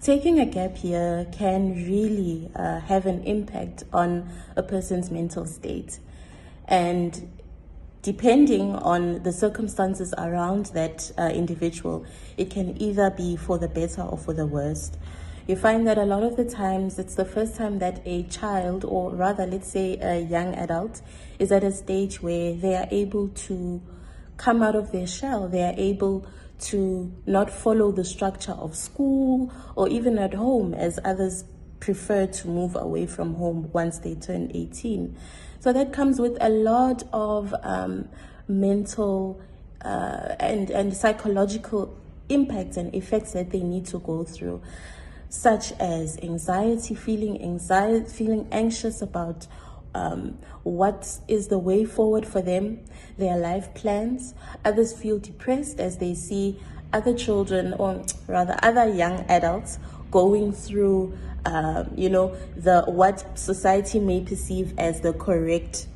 taking a gap year can really have an impact on a person's mental state. And depending on the circumstances around that individual, it can either be for the better or for the worst. You find that a lot of the times it's the first time that a child, or rather let's say a young adult, is at a stage where they are able to come out of their shell. They are able to not follow the structure of school or even at home, as others prefer to move away from home once they turn 18. So that comes with a lot of mental and psychological impacts and effects that they need to go through, such as anxiety, feeling anxious about what is the way forward for them, their life plans. Others feel depressed as they see other children, or rather other young adults, going through what society may perceive as the correct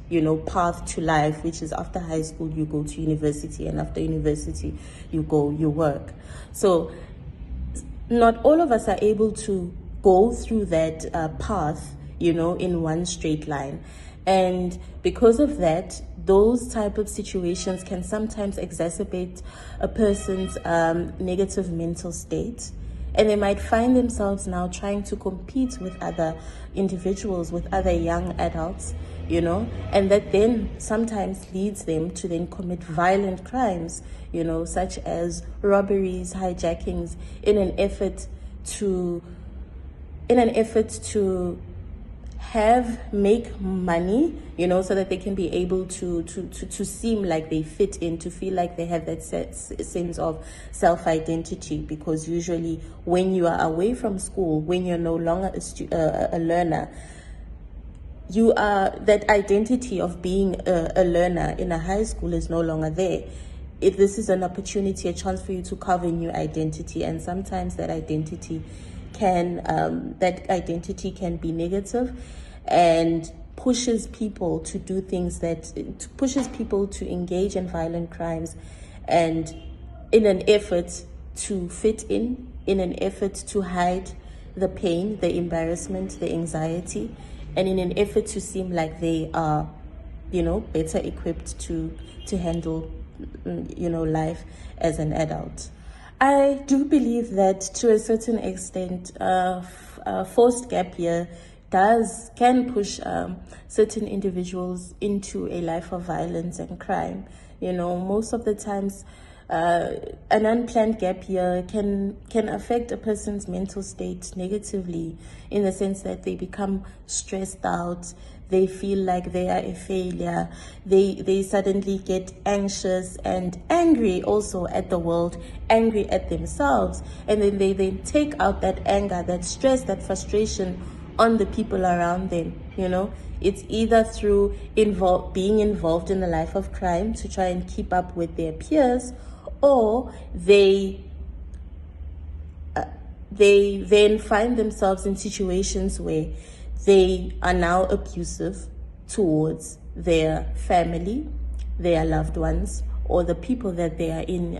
path to life, which is after high school you go to university, and after university you work. So not all of us are able to go through that path in one straight line. And because of that, those type of situations can sometimes exacerbate a person's negative mental state. And they might find themselves now trying to compete with other individuals, with other young adults, and that then sometimes leads them to then commit violent crimes, such as robberies, hijackings, in an effort to make money, so that they can be able to seem like they fit in, to feel like they have that sense of self-identity. Because usually when you are away from school, when you're no longer a learner, you are, that identity of being a learner in a high school is no longer there. If this is an opportunity, a chance for you to carve a new identity, and sometimes that identity can be negative and pushes people to do things pushes people to engage in violent crimes, and in an effort to fit in an effort to hide the pain, the embarrassment, the anxiety, and in an effort to seem like they are, better equipped to handle, life as an adult. I do believe that to a certain extent, forced gap year can push certain individuals into a life of violence and crime. Most of the times, an unplanned gap year can affect a person's mental state negatively, in the sense that they become stressed out. They feel like they are a failure. They suddenly get anxious and angry also at the world, angry at themselves. And then they take out that anger, that stress, that frustration on the people around them. It's either through being involved in a life of crime to try and keep up with their peers, or they then find themselves in situations where they are now abusive towards their family, their loved ones, or the people that they are in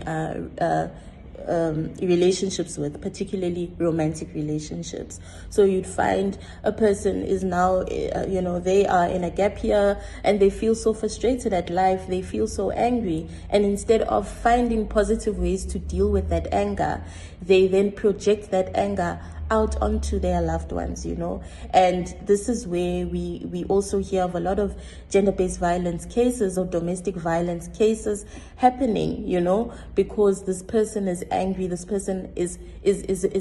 relationships with, particularly romantic relationships. So you'd find a person is now, they are in a gap year and they feel so frustrated at life, they feel so angry, and instead of finding positive ways to deal with that anger, they then project that anger out onto their loved ones, and this is where we also hear of a lot of gender-based violence cases or domestic violence cases happening, because this person is angry, this person is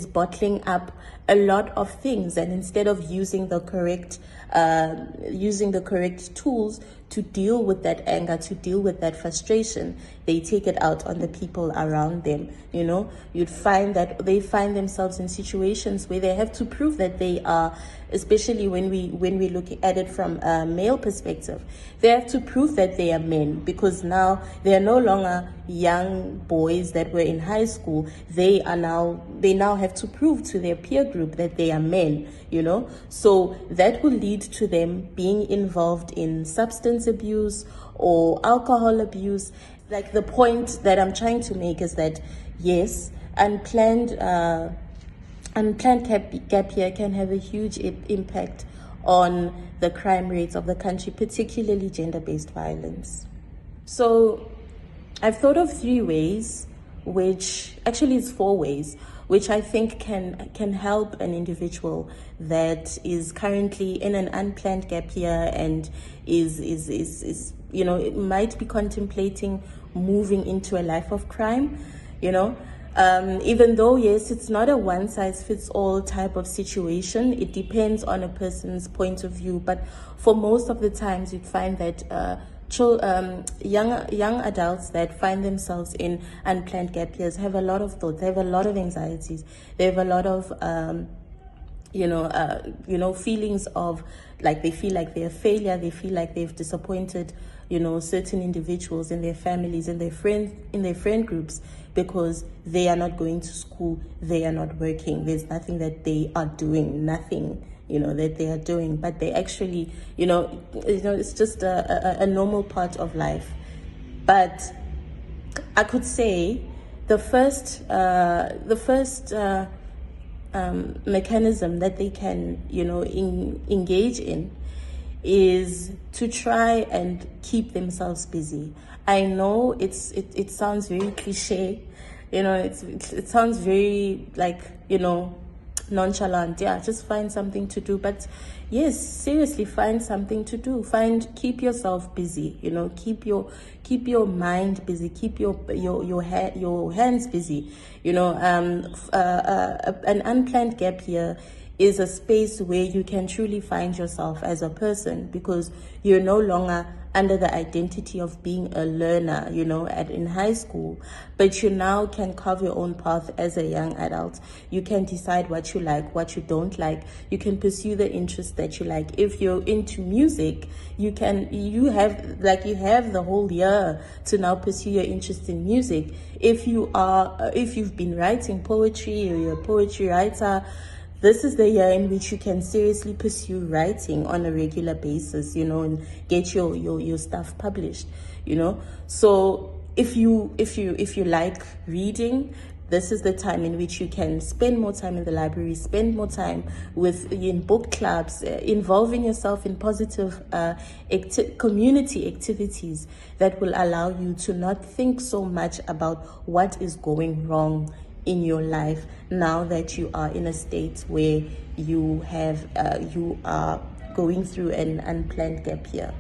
bottling up a lot of things, and instead of using the correct tools to deal with that anger, to deal with that frustration, they take it out on the people around them. You'd find that they find themselves in situations where they have to prove that they are, especially when we look at it from a male perspective, they have to prove that they are men, because now they are no longer young boys that were in high school. They now have to prove to their peer group that they are men, so that will lead to them being involved in substance abuse or alcohol abuse. Like, the point that I'm trying to make is that yes, unplanned unplanned gap year can have a huge impact on the crime rates of the country, particularly gender-based violence. So I've thought of 3 ways, which actually it's 4 ways, which I think can help an individual that is currently in an unplanned gap year and is it might be contemplating moving into a life of crime, even though, yes, it's not a one-size-fits-all type of situation. It depends on a person's point of view, but for most of the times you'd find that young adults that find themselves in unplanned gap years have a lot of thoughts, they have a lot of anxieties, they have a lot of feelings of like they feel like they're a failure, they feel like they've disappointed certain individuals in their families, in their friend groups, because they are not going to school, they are not working, there's nothing that they are doing, nothing that they are doing, but they actually it's just a normal part of life. But I could say the first mechanism that they can engage in is to try and keep themselves busy. I know it sounds very cliche, it sounds very like nonchalant. Yeah, just find something to do. But yes, seriously, find something to do. Keep yourself busy. Keep your mind busy. Keep your hands busy. An unplanned gap year is a space where you can truly find yourself as a person, because you're no longer under the identity of being a learner, in high school, but you now can carve your own path as a young adult. You can decide what you like, what you don't like. You can pursue the interests that you like. If you're into music, you have the whole year to now pursue your interest in music. If you've been writing poetry or you're a poetry writer, this is the year in which you can seriously pursue writing on a regular basis, and get your stuff published, So if you like reading, this is the time in which you can spend more time in the library, spend more time in book clubs, involving yourself in positive community activities that will allow you to not think so much about what is going wrong in your life now that you are in a state where you are going through an unplanned gap year.